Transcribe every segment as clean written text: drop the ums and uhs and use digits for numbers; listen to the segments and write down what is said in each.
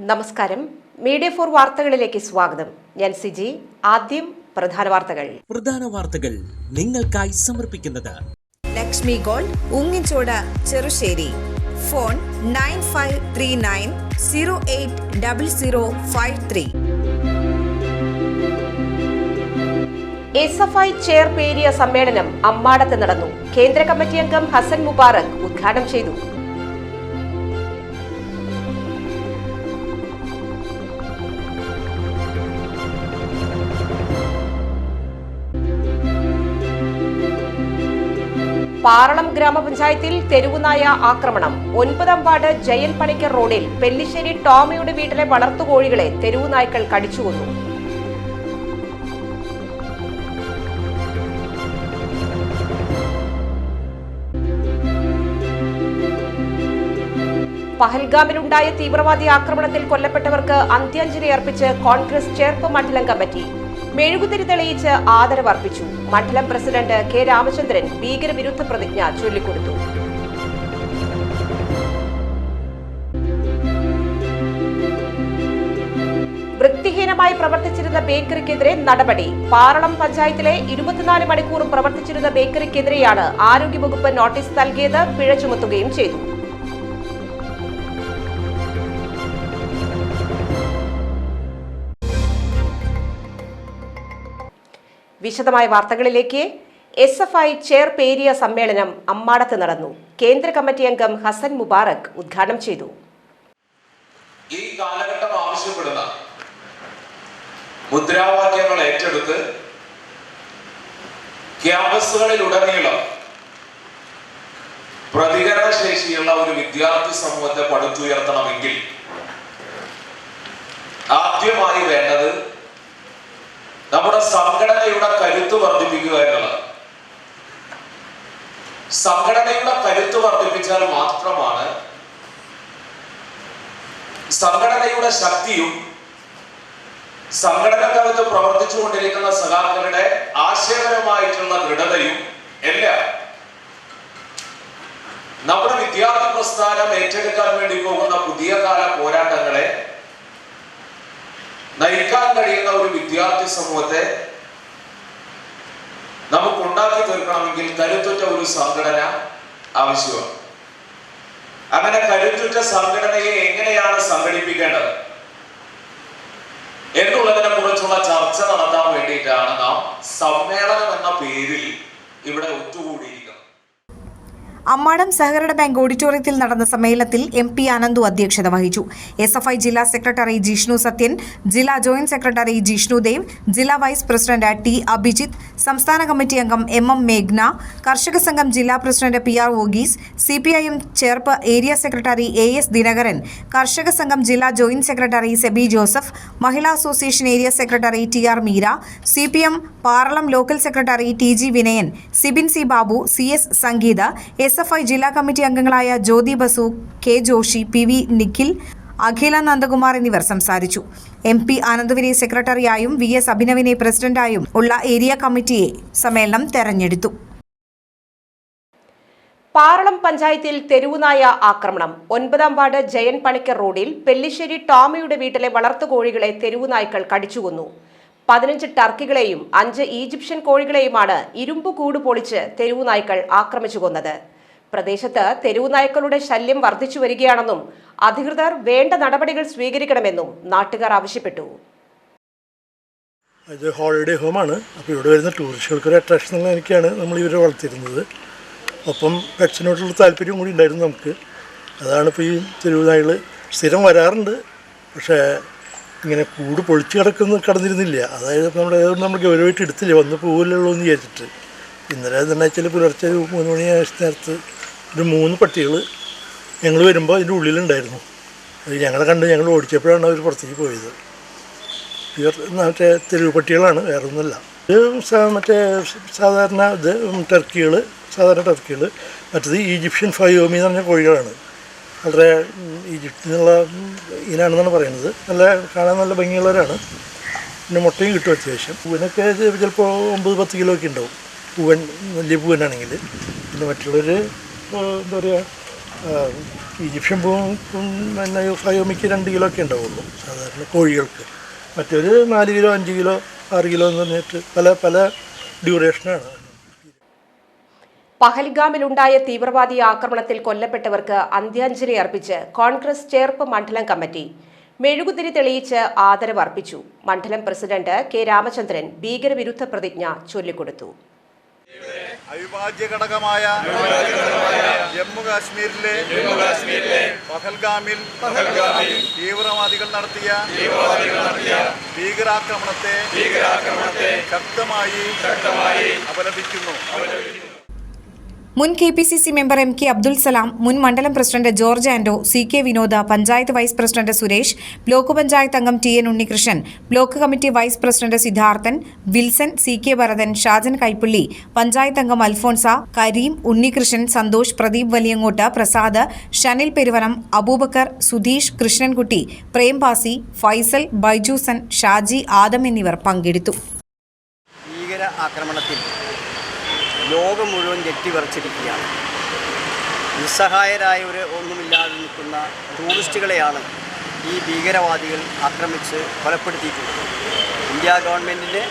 നമസ്കാരം. Media for വാർത്തകളിലേക്ക് സ്വാഗതം. ഞാൻ സിജി. ആദ്യം പ്രധാന വാർത്തകൾ നിങ്ങൾക്കായി സമർപ്പിക്കുന്നത് Lakshmi gold, Ungichode, Cherussery. Phone 9539080053. SFI ചെയർ പേരിയ സമ്മേളനം അമ്മാടത്ത് നടന്നു. കേന്ദ്ര കമ്മിറ്റി അംഗം ഹസൻ മുബാറക് ഉദ്ഘാടനം ചെയ്തു. പാറളം ഗ്രാമപഞ്ചായത്തിൽ തെരുവുനായ ആക്രമണം. 9-ാം വാർഡ് ജയൻ പണിക്കർ റോഡിൽ പെല്ലിശ്ശേരി ടോമിയുടെ വീട്ടിലെ വളർത്തുകോഴികളെ തെരുവുനായ്ക്കൾ കടിച്ചുകൊന്നു. പഹൽഗാമിലുണ്ടായ തീവ്രവാദി ആക്രമണത്തിൽ കൊല്ലപ്പെട്ടവർക്ക് അന്ത്യാഞ്ജലി അർപ്പിച്ച് കോൺഗ്രസ് ചേർപ്പ് മണ്ഡലം കമ്മിറ്റി. മെഴുകുതിരി തെളിയിച്ച് ആദരവർപ്പിച്ചു. മണ്ഡലം പ്രസിഡന്റ് കെ രാമചന്ദ്രൻ ഭീകരവിരുദ്ധ പ്രതിജ്ഞ ചൊല്ലിക്കൊടുത്തു. വൃത്തിഹീനമായി പ്രവർത്തിച്ചിരുന്ന ബേക്കറിക്കെതിരെ നടപടി. പാറളം പഞ്ചായത്തിലെ 24 മണിക്കൂറും പ്രവർത്തിച്ചിരുന്ന ബേക്കറിക്കെതിരെയാണ് ആരോഗ്യവകുപ്പ് നോട്ടീസ് നൽകിയത്. പിഴ ചുമത്തുകയും ചെയ്തു. വിശദമായ വാർത്തകളിലേക്ക്. SFI ചെയർ പേരിയ സമ്മേളനം അമ്മാടത്ത് നടന്നു. കേന്ദ്ര കമ്മിറ്റി അംഗം ഹസൻ മുബാറക് ഉദ്ഘാടനം ചെയ്തു. ഈ കാലഘട്ടം ആവശ്യപ്പെടുന്ന മുദ്രാവാക്യങ്ങൾ ഏറ്റെടുത്ത് ക്യാമ്പസുകളിലുടനീളം പ്രതികരണശേഷിയുള്ള ഒരു വിദ്യാർത്ഥി സമൂഹത്തെ പടുത്തുയർത്തണമെങ്കിൽ ആദ്യമായി വേണ്ടത് നമ്മുടെ സംഘടനയുടെ കരുത്ത് വർദ്ധിപ്പിക്കുക എന്നുള്ളത്. സംഘടനയുടെ കരുത്ത് വർദ്ധിപ്പിച്ചാൽ മാത്രമാണ് സംഘടനയുടെ ശക്തിയും സംഘടനക്കകത്ത് പ്രവർത്തിച്ചുകൊണ്ടിരിക്കുന്ന സഖാക്കളുടെ ആശയപരമായിട്ടുള്ള ദൃഢതയും എല്ലാം നമ്മുടെ വിദ്യാർത്ഥി പ്രസ്ഥാനം ഏറ്റെടുക്കാൻ വേണ്ടി പോകുന്ന പുതിയ കാല പോരാട്ടങ്ങളെ നയിക്കാൻ കഴിയുന്ന ഒരു വിദ്യാർത്ഥി സമൂഹത്തെ നമുക്ക് ഉണ്ടാക്കി തീർക്കണമെങ്കിൽ കരുത്തുറ്റ ഒരു സംഘടന ആവശ്യമാണ്. അങ്ങനെ കരുത്തുറ്റ സംഘടനയെ എങ്ങനെയാണ് സംഘടിപ്പിക്കേണ്ടത് എന്നുള്ളതിനെ കുറിച്ചുള്ള ചർച്ച നടത്താൻ വേണ്ടിയിട്ടാണ് നാം സമ്മേളനം എന്ന പേരിൽ ഇവിടെ ഒത്തുകൂടിയിരിക്കുന്നത്. അമ്മാടം സഹകരണ ബാങ്ക് ഓഡിറ്റോറിയത്തിൽ നടന്ന സമ്മേളനത്തിൽ MP അനന്തു അധ്യക്ഷത വഹിച്ചു. SFI ജില്ലാ സെക്രട്ടറി ജിഷ്ണു സത്യൻ, ജില്ലാ ജോയിന്റ് സെക്രട്ടറി ജിഷ്ണു ദേവ്, ജില്ലാ വൈസ് പ്രസിഡന്റ് T അഭിജിത്ത്, സംസ്ഥാന കമ്മിറ്റി അംഗം MM മേഘ്ന, കർഷക സംഘം ജില്ലാ president PR Varghese, CPIM Cherpu area secretary AS Dinakaran, കർഷക സംഘം ജില്ലാ joint secretary Seby Joseph, Mahila association area secretary TR Meera, CPM Paralam local secretary TG Vinayan, Sibin C Babu, CS Sangeetha, SFI ജില്ലാ കമ്മിറ്റി അംഗങ്ങളായ ജ്യോതി ബസു, K ജോഷി, PV നിഖിൽ, അഖില നന്ദകുമാർ എന്നിവർ സംസാരിച്ചു. MP ആനന്ദവിനെ സെക്രട്ടറിയായും VS അഭിനവിനെ പ്രസിഡന്റായും ഉള്ള ഏരിയ കമ്മിറ്റിയെ സമ്മേളനം തെരഞ്ഞെടുത്തു. പാറളം പഞ്ചായത്തിൽ തെരുവുനായ ആക്രമണം. 9-ാം വാർഡ് ജയൻ പണിക്കർ റോഡിൽ പെല്ലിശ്ശേരി ടോമിയുടെ വീട്ടിലെ വളർത്തുകോഴികളെ തെരുവുനായ്ക്കൾ കടിച്ചുകൊന്നു. 15 ടർക്കികളെയും 5 ഈജിപ്ഷ്യൻ കോഴികളെയുമാണ് ഇരുമ്പുകൂട് പൊളിച്ച് തെരുവുനായ്ക്കൾ ആക്രമിച്ചു കൊന്നത്. പ്രദേശത്ത് തെരുവുനായ്ക്കളുടെ ശല്യം വർദ്ധിച്ചു വരികയാണെന്നും അധികൃതർ വേണ്ട നടപടികൾ സ്വീകരിക്കണമെന്നും നാട്ടുകാർ ആവശ്യപ്പെട്ടു. ഇത് ഹോളിഡേ ഹോമാണ്. അപ്പോൾ ഇവിടെ വരുന്ന ടൂറിസ്റ്റുകൾക്കൊരു അട്രാക്ഷൻ എന്നുള്ള എനിക്കാണ് നമ്മൾ ഇവരെ വളർത്തിയിരുന്നത്. ഒപ്പം പെറ്റ്സിനോടുള്ള താല്പര്യം കൂടി ഉണ്ടായിരുന്നു നമുക്ക്. അതാണ് ഇപ്പോൾ ഈ തെരുവുനായ്കൾ സ്ഥിരം വരാറുണ്ട്. പക്ഷേ ഇങ്ങനെ കൂട് പൊളിച്ച് കടന്നിരുന്നില്ല. അതായത് നമ്മൾ ഗൗരവമായിട്ട് എടുത്തില്ല, വന്ന് പോകില്ലുള്ളൂ എന്ന് വിചാരിച്ചിട്ട്. ഇന്നലെ എന്താ വെച്ചാൽ പുലർച്ചെ 3 മണി നേരത്ത് ഒരു 3 പട്ടികൾ ഞങ്ങൾ വരുമ്പോൾ അതിൻ്റെ ഉള്ളിലുണ്ടായിരുന്നു. അത് ഞങ്ങളെ കണ്ട് ഞങ്ങൾ ഓടിച്ചപ്പോഴാണ് അവർ പുറത്തേക്ക് പോയത്. മറ്റേ തെരുവ് പട്ടികളാണ്, വേറെ ഒന്നുമല്ല. ഇത് മറ്റേ സാധാരണ ടർക്കികൾ, മറ്റേത് ഈജിപ്ഷ്യൻ ഫയോമി എന്ന് പറഞ്ഞ കോഴികളാണ്. വളരെ ഈജിപ്തിൽ നിന്നുള്ള ഇനാണെന്നാണ് പറയുന്നത്. കാണാൻ നല്ല ഭംഗിയുള്ളവരാണ്. പിന്നെ മുട്ടയും കിട്ടും അത്യാവശ്യം. പൂവനൊക്കെ ചിലപ്പോൾ 9-10 കിലോ ഒക്കെ ഉണ്ടാവും. പൂവൻ വലിയ പൂവനാണെങ്കിൽ. പിന്നെ മറ്റുള്ളവർ എന്താ പറയുക, ഈജിപ്ഷ്യൻ പിന്നെ ഫയോമിക്ക് 2 കിലോ ഒക്കെ ഉണ്ടാവുള്ളൂ സാധാരണ കോഴികൾക്ക്. മറ്റൊരു 4 കിലോ 5 കിലോ 6 കിലോ എന്ന് പറഞ്ഞിട്ട് പല ഡ്യൂറേഷനാണ്. പഹൽഗാമിലുണ്ടായ തീവ്രവാദി ആക്രമണത്തിൽ കൊല്ലപ്പെട്ടവർക്ക് അന്ത്യാഞ്ജലി അർപ്പിച്ച് കോൺഗ്രസ് ചേർപ്പ് മണ്ഡലം കമ്മിറ്റി മെഴുകുതിരി തെളിയിച്ച് ആദരവ് അർപ്പിച്ചു. മണ്ഡലം പ്രസിഡന്റ് കെ രാമചന്ദ്രൻ ഭീകരവിരുദ്ധ പ്രതിജ്ഞ ചൊല്ലിക്കൊടുത്തു. അവിഭാജ്യ ഘടകമായ ജമ്മു കാശ്മീരിലെ പഹൽഗാമിൽ തീവ്രവാദികൾ നടത്തിയ ഭീകരാക്രമണത്തെ ശക്തമായി അപലപിക്കുന്നു. മുൻ KPCC member MK Abdul Salam, മുൻ മണ്ഡലം president George Ando, CK Vinod, panchayat vice president Suresh, block panchayat അംഗം TN Unnikrishnan, block committee vice president Siddharthan, Wilson, CK Bharathan, Shajan Kaipally, panchayat അംഗം അൽഫോൺസ, കരീം, ഉണ്ണികൃഷ്ണൻ, സന്തോഷ്, പ്രദീപ് വലിയങ്ങോട്ട്, പ്രസാദ്, ഷനിൽ പെരുവനം, അബൂബക്കർ, സുധീഷ്, കൃഷ്ണൻകുട്ടി, പ്രേംപാസി, ഫൈസൽ, ബൈജൂസൻ, ഷാജി, ആദം എന്നിവർ പങ്കെടുത്തു. ഭീകര ആക്രമണത്തിൽ ലോകം മുഴുവൻ ഞെട്ടിവിറച്ചിരിക്കുകയാണ്. നിസ്സഹായരായവർ ഒന്നുമില്ലാതെ നിൽക്കുന്ന ടൂറിസ്റ്റുകളെയാണ് ഈ ഭീകരവാദികൾ ആക്രമിച്ച് കൊലപ്പെടുത്തിയിട്ടുള്ളത്. ഇന്ത്യ ഗവൺമെൻറ്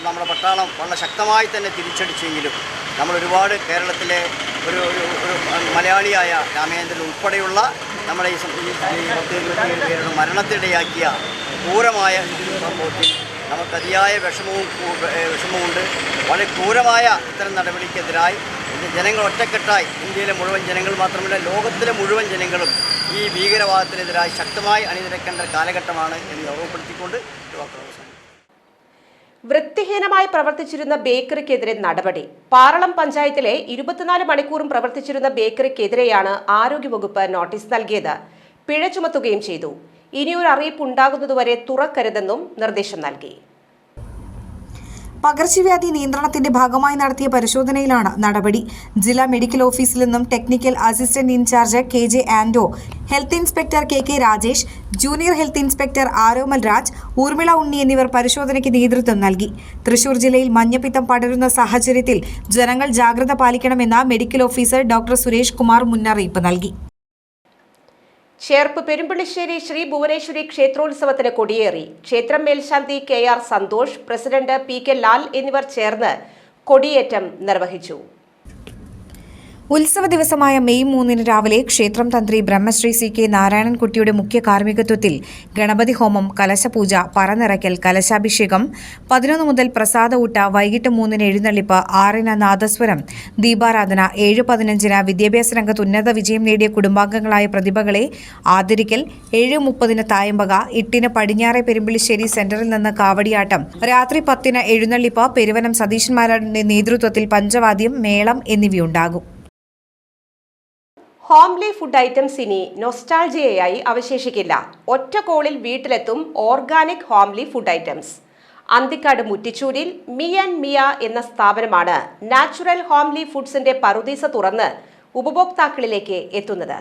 നമ്മുടെ പട്ടാളം വളരെ ശക്തമായി തന്നെ തിരിച്ചടിച്ചെങ്കിലും നമ്മൾ ഒരുപാട് കേരളത്തിലെ ഒരു മലയാളിയായ രാമേന്ദ്രൻ ഉൾപ്പെടെയുള്ള നമ്മുടെ ഈ 27 പേരുടെ മരണത്തിനിടയാക്കിയ ക്രൂരമായ സംഭവത്തിൽ നമുക്ക് അതിയായ വിഷമമുണ്ട്. വളരെ ക്രൂരമായ ഇത്തരം നടപടിക്കെതിരായി ജനങ്ങൾ ഒറ്റക്കെട്ടായി, ഇന്ത്യയിലെ മുഴുവൻ ജനങ്ങൾ മാത്രമല്ല ലോകത്തിലെ മുഴുവൻ ജനങ്ങളും ഈ ഭീകരവാദത്തിനെതിരായി ശക്തമായി അണിനിരക്കേണ്ട കാലഘട്ടമാണ് എന്ന് ഓർമ്മപ്പെടുത്തിക്കൊണ്ട് വൃത്തിഹീനമായി പ്രവർത്തിച്ചിരുന്ന ബേക്കറിക്കെതിരെ നടപടി. പാറളം പഞ്ചായത്തിലെ 24 മണിക്കൂറും പ്രവർത്തിച്ചിരുന്ന ബേക്കറിക്കെതിരെയാണ് ആരോഗ്യവകുപ്പ് നോട്ടീസ് നൽകിയത്. പിഴ ചുമത്തുകയും ചെയ്തു. ഇനിയൊരു അറിയിപ്പ് ഉണ്ടാകുന്നതുവരെ തുറക്കരുതെന്നും നിർദ്ദേശം നൽകി. പകർച്ചവ്യാധി നിയന്ത്രണത്തിന്റെ ഭാഗമായി നടത്തിയ പരിശോധനയിലാണ് നടപടി. ജില്ലാ മെഡിക്കൽ ഓഫീസിൽ നിന്നും technical assistant in charge KJ Anto, health inspector KK Rajesh, junior health inspector Aromal Raj, Urmila Unni എന്നിവർ പരിശോധനയ്ക്ക് നേതൃത്വം നൽകി. തൃശൂർ ജില്ലയിൽ മഞ്ഞപ്പിത്തം പടരുന്ന സാഹചര്യത്തിൽ ജനങ്ങൾ ജാഗ്രത പാലിക്കണമെന്ന് medical officer doctor Suresh Kumar മുന്നറിയിപ്പ് നൽകി. ചേർപ്പ് പെരുമ്പള്ളിശ്ശേരി ശ്രീ ഭുവനേശ്വരി ക്ഷേത്രോത്സവത്തിന് കൊടിയേറി. ക്ഷേത്രം മേൽശാന്തി KR Santhosh, president PK Lal എന്നിവർ ചേർന്ന് കൊടിയേറ്റം നിർവഹിച്ചു. ഉത്സവ ദിവസമായ മെയ് 3 രാവിലെ ക്ഷേത്രം തന്ത്രി ബ്രഹ്മശ്രീ CK നാരായണൻകുട്ടിയുടെ മുഖ്യ കാർമ്മികത്വത്തിൽ ഗണപതി ഹോമം, കലശപൂജ, പറനിറയ്ക്കൽ, കലശാഭിഷേകം, 11 മുതൽ പ്രസാദ ഊട്ട, വൈകിട്ട് 3 എഴുന്നള്ളിപ്പ്, 6 നാദസ്വരം, ദീപാരാധന, 7:15 വിദ്യാഭ്യാസ രംഗത്ത് ഉന്നത വിജയം നേടിയ കുടുംബാംഗങ്ങളായ പ്രതിഭകളെ ആദരിക്കൽ, 7:30 തായമ്പക, 8 പടിഞ്ഞാറെ പെരുമ്പിളിശ്ശേരി സെന്ററിൽ നിന്ന് കാവടിയാട്ടം, രാത്രി 10 എഴുന്നള്ളിപ്പ്, പെരുവനം സതീശന്മാരുടെ നേതൃത്വത്തിൽ പഞ്ചവാദ്യം, മേളം എന്നിവയുണ്ടാകും. ഹോംലി ഫുഡ് ഐറ്റംസ് ഇനി നൊസ്റ്റാൾജിയയായി അവശേഷിക്കില്ല. ഒറ്റ കോളിൽ വീട്ടിലെത്തും organic homely food items. Anthikad മുറ്റിച്ചൂരിൽ മിയ എന്ന സ്ഥാപനമാണ് നാച്ചുറൽ ഹോംലി ഫുഡ്സിന്റെ പറുദീസ തുറന്ന് ഉപഭോക്താക്കളിലേക്ക് എത്തുന്നത്.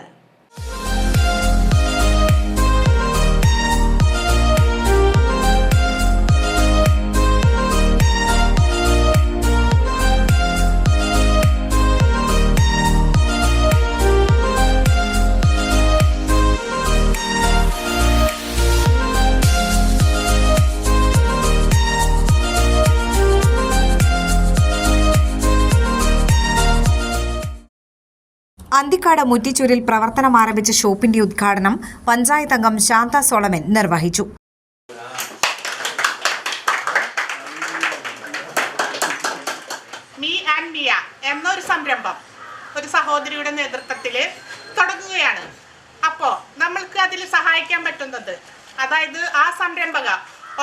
അന്തിക്കാട് മുറ്റിച്ചൂരിൽ പ്രവർത്തനം ആരംഭിച്ച ഷോപ്പിന്റെ ഉദ്ഘാടനം പഞ്ചായത്ത് അംഗം ശാന്ത സോളമൻ നിർവഹിച്ചു. മിയ എന്നൊരു സംരംഭം ഒരു സഹോദരിയുടെ നേതൃത്വത്തിൽ തുടങ്ങുകയാണ്. അപ്പോൾ നമ്മൾക്ക് അതിൽ സഹായിക്കാൻ പറ്റുന്നത്, അതായത് ആ സംരംഭക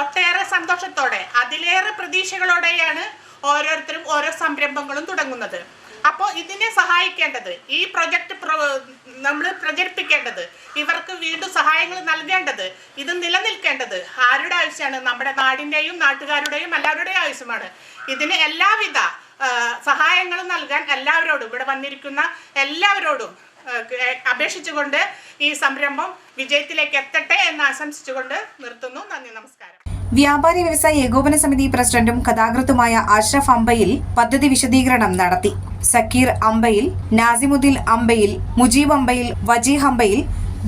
ഒട്ടേറെ സന്തോഷത്തോടെ അതിലേറെ പ്രതീക്ഷകളോടെയാണ് ഓരോരുത്തരും ഓരോ സംരംഭങ്ങളും തുടങ്ങുന്നത്. അപ്പോൾ ഇതിനെ സഹായിക്കേണ്ടത്, ഈ പ്രൊജക്റ്റ് നമ്മൾ പ്രചരിപ്പിക്കേണ്ടത്, ഇവർക്ക് വീണ്ടും സഹായങ്ങൾ നൽകേണ്ടത്, ഇത് നിലനിൽക്കേണ്ടത് ആരുടെ ആവശ്യമാണ്? നമ്മുടെ നാടിൻ്റെയും നാട്ടുകാരുടെയും എല്ലാവരുടെയും ആവശ്യമാണ്. ഇതിന് എല്ലാവിധ സഹായങ്ങളും നൽകാൻ എല്ലാവരോടും, ഇവിടെ വന്നിരിക്കുന്ന എല്ലാവരോടും അപേക്ഷിച്ചുകൊണ്ട് ഈ സംരംഭം വിജയത്തിലേക്ക് എത്തട്ടെ എന്ന് ആശംസിച്ചുകൊണ്ട് നിർത്തുന്നു. നന്ദി, നമസ്കാരം. വ്യാപാരി വ്യവസായി ഏകോപന സമിതി പ്രസിഡന്റും കഥാകൃത്തുമായ അഷ്റഫ് അമ്പയിൽ പദ്ധതി വിശദീകരണം നടത്തി. സക്കീർ അമ്പയിൽ, നാസിമുദ്ദീൻ അമ്പയിൽ, മുജീബ് അമ്പയിൽ, വജീഹ് അമ്പയിൽ,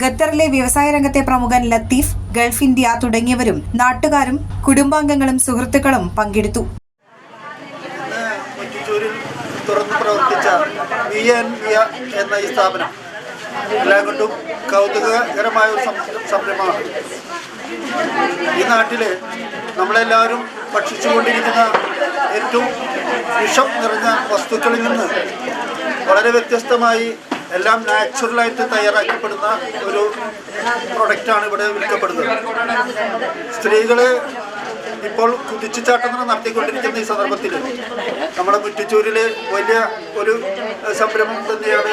ഖത്തറിലെ വ്യവസായ രംഗത്തെ പ്രമുഖൻ ലത്തീഫ്, ഗൾഫ് ഇന്ത്യ തുടങ്ങിയവരും നാട്ടുകാരും കുടുംബാംഗങ്ങളും സുഹൃത്തുക്കളും പങ്കെടുത്തു. തുറന്ന് പ്രവർത്തിച്ച എന്ന ഈ സ്ഥാപനം എല്ലാം കൊണ്ടും കൗതുകകരമായ ഒരു സംരംഭമാണ്. ഈ നാട്ടിൽ നമ്മളെല്ലാവരും ഭക്ഷിച്ചുകൊണ്ടിരിക്കുന്ന ഏറ്റവും വിഷം നിറഞ്ഞ വസ്തുക്കളിൽ നിന്ന് വളരെ വ്യത്യസ്തമായി എല്ലാം നാച്ചുറലായിട്ട് തയ്യാറാക്കപ്പെടുന്ന ഒരു പ്രൊഡക്റ്റാണ് ഇവിടെ വിൽക്കപ്പെടുന്നത്. സ്ത്രീകൾ ഇപ്പോൾ കുതിച്ചുചാട്ടം നടത്തിക്കൊണ്ടിരിക്കുന്ന ഈ സന്ദർഭത്തിൽ നമ്മുടെ കുറ്റിച്ചൂരിൽ വലിയ ഒരു സംരംഭം തന്നെയാണ്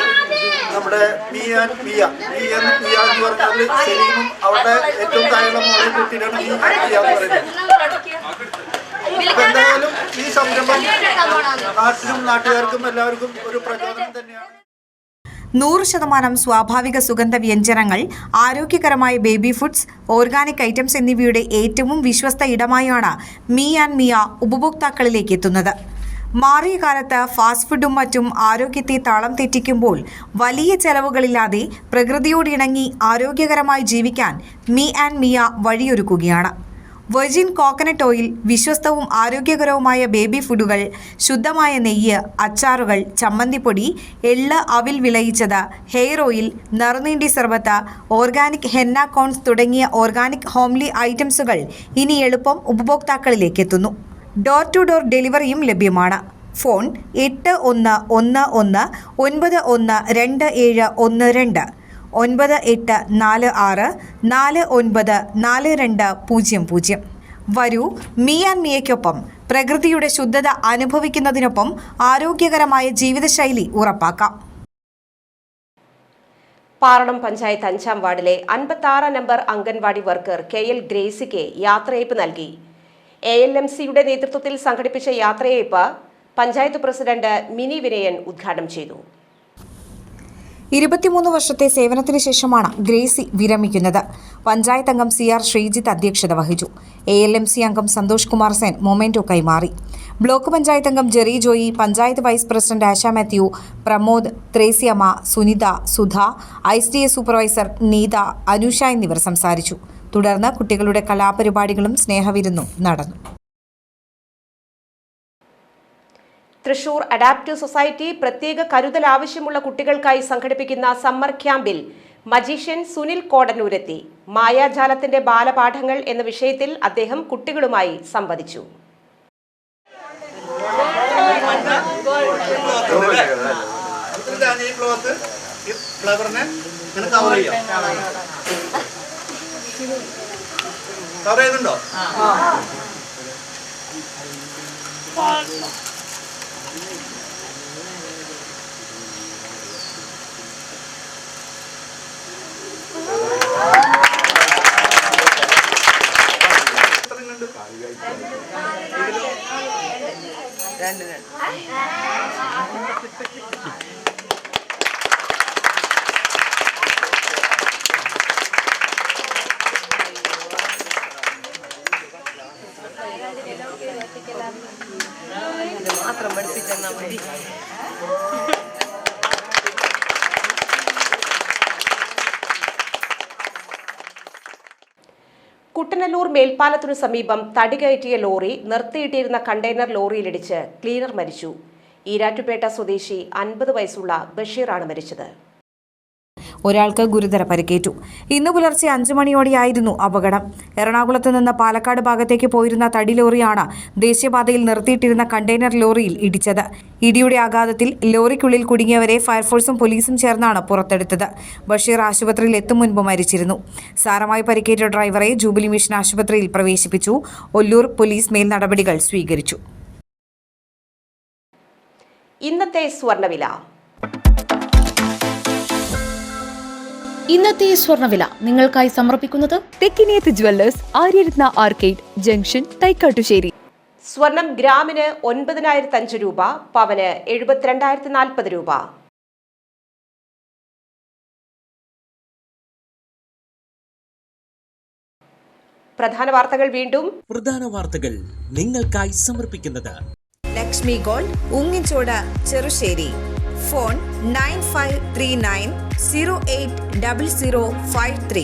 നമ്മുടെ മീ ആൻഡ് മിയ എന്ന് പറഞ്ഞാൽ സലീമും അവരുടെ ഏറ്റവും താഴെയുള്ള മോളെ കുട്ടിയിലാണ് മീ ആൻഡ് മിയ എന്ന് പറയുന്നത്. അപ്പം എന്തായാലും ഈ സംരംഭം നാട്ടിലും നാട്ടുകാർക്കും എല്ലാവർക്കും ഒരു പ്രചോദനം തന്നെയാണ്. 100% സ്വാഭാവിക സുഗന്ധ വ്യഞ്ജനങ്ങൾ, ആരോഗ്യകരമായ ബേബി ഫുഡ്സ്, ഓർഗാനിക് ഐറ്റംസ് എന്നിവയുടെ ഏറ്റവും വിശ്വസ്ത ഇടമായാണ് മീ ആൻഡ് മിയ ഉപഭോക്താക്കളിലേക്ക് എത്തുന്നത്. മാറിയ കാലത്ത് ഫാസ്റ്റ് ഫുഡും മറ്റും ആരോഗ്യത്തെ താളം തെറ്റിക്കുമ്പോൾ വലിയ ചെലവുകളില്ലാതെ പ്രകൃതിയോടിണങ്ങി ആരോഗ്യകരമായി ജീവിക്കാൻ മീ ആൻഡ് മിയ വഴിയൊരുക്കുകയാണ്. വെർജിൻ കോക്കനട്ട് ഓയിൽ, വിശ്വസ്തവും ആരോഗ്യകരവുമായ ബേബി ഫുഡുകൾ, ശുദ്ധമായ നെയ്യ്, അച്ചാറുകൾ, ചമ്മന്തിപ്പൊടി, എള്ള്, അവിൽ വിളയിച്ചത്, ഹെയർ ഓയിൽ, നറുനീണ്ടി സർബത്ത്, ഓർഗാനിക് ഹെന്ന കോൺസ് തുടങ്ങിയ ഓർഗാനിക് ഹോംലി ഐറ്റംസുകൾ ഇനി എളുപ്പം ഉപഭോക്താക്കളിലേക്ക് എത്തുന്നു. ഡോർ ടു ഡോർ ഡെലിവറിയും ലഭ്യമാണ്. ഫോൺ 8191912712 9846494200. വരൂ, മീ ആൻഡ് മിയയ്ക്കൊപ്പം പ്രകൃതിയുടെ ശുദ്ധത അനുഭവിക്കുന്നതിനൊപ്പം ആരോഗ്യകരമായ ജീവിതശൈലി ഉറപ്പാക്കാം. പാറളം പഞ്ചായത്ത് 5-ാം വാർഡിലെ 56 നമ്പർ അംഗൻവാടി വർക്കർ KL ഗ്രേസിക്ക് യാത്രയയപ്പ് നൽകി. ALMCയുടെ നേതൃത്വത്തിൽ സംഘടിപ്പിച്ച യാത്രയയപ്പ് പഞ്ചായത്ത് പ്രസിഡന്റ് മിനി വിനയൻ ഉദ്ഘാടനം ചെയ്തു. 23 വർഷത്തെ സേവനത്തിന് ശേഷമാണ് ഗ്രേസി വിരമിക്കുന്നത്. പഞ്ചായത്ത് അംഗം CR ശ്രീജിത്ത് അധ്യക്ഷത വഹിച്ചു. ALMC അംഗം സന്തോഷ് കുമാർ സെൻ മൊമെന്റോ കൈമാറി. ബ്ലോക്ക് പഞ്ചായത്ത് അംഗം Jerry Joy, panchayat vice president Asha Mathew, Pramod, Threasiamma, Sunitha, Sudha, ISDA supervisor Neetha, Anusha എന്നിവർ സംസാരിച്ചു. തുടർന്ന് കുട്ടികളുടെ കലാപരിപാടികളും സ്നേഹവിരുന്നും നടന്നു. തൃശൂർ അഡാപ്റ്റീവ് സൊസൈറ്റി പ്രത്യേക കരുതൽ ആവശ്യമുള്ള കുട്ടികൾക്കായി സംഘടിപ്പിക്കുന്ന സമ്മർ ക്യാമ്പിൽ മജീഷ്യൻ സുനിൽ കോടന്നൂരെത്തി. മായാജാലത്തിന്റെ ബാലപാഠങ്ങൾ എന്ന വിഷയത്തിൽ അദ്ദേഹം കുട്ടികളുമായി സംവദിച്ചു. കുട്ടനല്ലൂർ മേൽപ്പാലത്തിനു സമീപം തടി കയറ്റിയ ലോറി നിർത്തിയിട്ടിരുന്ന കണ്ടെയ്നർ ലോറിയിലിടിച്ച് ക്ലീനർ മരിച്ചു. ഈരാറ്റുപേട്ട സ്വദേശി 50 വയസ്സുള്ള ബഷീറാണ് മരിച്ചത്. ഒരാൾക്ക് ഗുരുതര പരിക്കേറ്റു. ഇന്ന് പുലർച്ചെ 5 മണിയോടെയായിരുന്നു അപകടം. എറണാകുളത്ത് നിന്ന് പാലക്കാട് ഭാഗത്തേക്ക് പോയിരുന്ന തടി ലോറിയാണ് ദേശീയപാതയിൽ നിർത്തിയിട്ടിരുന്ന കണ്ടെയ്നർ ലോറിയിൽ ഇടിച്ചത്. ഇടിയുടെ ആഘാതത്തിൽ ലോറിക്കുള്ളിൽ കുടുങ്ങിയവരെ ഫയർഫോഴ്സും പോലീസും ചേർന്നാണ് പുറത്തെടുത്തത്. ബഷീർ ആശുപത്രിയിൽ എത്തും മുൻപ് മരിച്ചിരുന്നു. സാരമായി പരിക്കേറ്റ ഡ്രൈവറെ ജൂബിലി മിഷൻ ആശുപത്രിയിൽ പ്രവേശിപ്പിച്ചു. ഒല്ലൂർ പോലീസ് മേൽ നടപടികൾ സ്വീകരിച്ചു. ഇന്നത്തെ സ്വർണ്ണവില. ഇന്നത്തെ സ്വർണ്ണവില നിങ്ങൾക്കായി സമർപ്പിക്കുന്നത് Thekkiniyath jewellers, Aryaratna arcade junction, Thaikkattussery. സ്വർണം ഗ്രാമിന് 9,005 രൂപ, പവന് 72,040 രൂപ. പ്രധാന വാർത്തകൾ വീണ്ടും. പ്രധാന വാർത്തകൾ നിങ്ങൾക്കായി സമർപ്പിക്കുന്നത് Lakshmi gold, Ungichode, Cherussery. Phone 9539080053.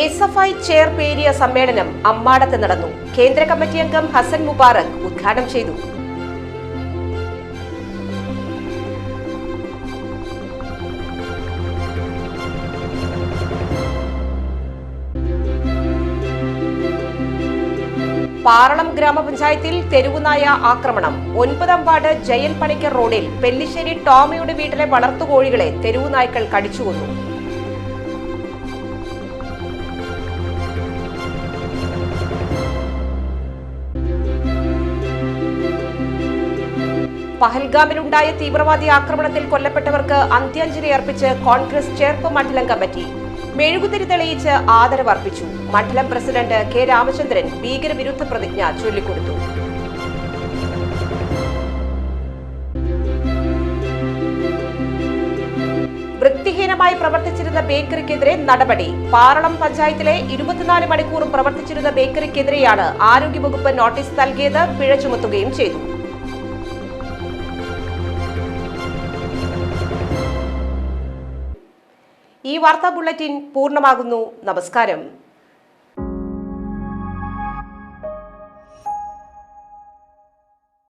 SFI ചെയർപേരിയ സമ്മേളനം അമ്മാടത്ത് നടന്നു. കേന്ദ്ര കമ്മിറ്റി അംഗം ഹസൻ മുബാറക് ഉദ്ഘാടനം ചെയ്തു. പാറളം ഗ്രാമപഞ്ചായത്തിൽ തെരുവുനായ ആക്രമണം. 9-ാം വാർഡ് ജയൻ പണിക്കർ റോഡിൽ പെല്ലിശ്ശേരി ടോമിയുടെ വീട്ടിലെ വളർത്തുകോഴികളെ തെരുവുനായ്ക്കൾ കടിച്ചുകൊന്നു. പഹൽഗാമിലുണ്ടായ തീവ്രവാദി ആക്രമണത്തിൽ കൊല്ലപ്പെട്ടവർക്ക് അന്ത്യാഞ്ജലി അർപ്പിച്ച് കോൺഗ്രസ് ചേർപ്പ് മണ്ഡലം കമ്മിറ്റി. മെഴുകുതിരി തെളിയിച്ച് ആദരവർപ്പിച്ചു. മണ്ഡലം പ്രസിഡന്റ് കെ രാമചന്ദ്രൻ ഭീകരവിരുദ്ധ പ്രതിജ്ഞ ചൊല്ലിക്കൊടുത്തു. വൃത്തിഹീനമായി പ്രവർത്തിച്ചിരുന്ന ബേക്കറിക്കെതിരെ നടപടി. പാറളം പഞ്ചായത്തിലെ 24 മണിക്കൂറും പ്രവർത്തിച്ചിരുന്ന ബേക്കറിക്കെതിരെയാണ് ആരോഗ്യവകുപ്പ് നോട്ടീസ് നൽകിയത്. പിഴ ചുമത്തുകയും ചെയ്തു. ഈ വാർത്താ ബുള്ളറ്റിൻ പൂർണ്ണമാകുന്നു. നമസ്കാരം.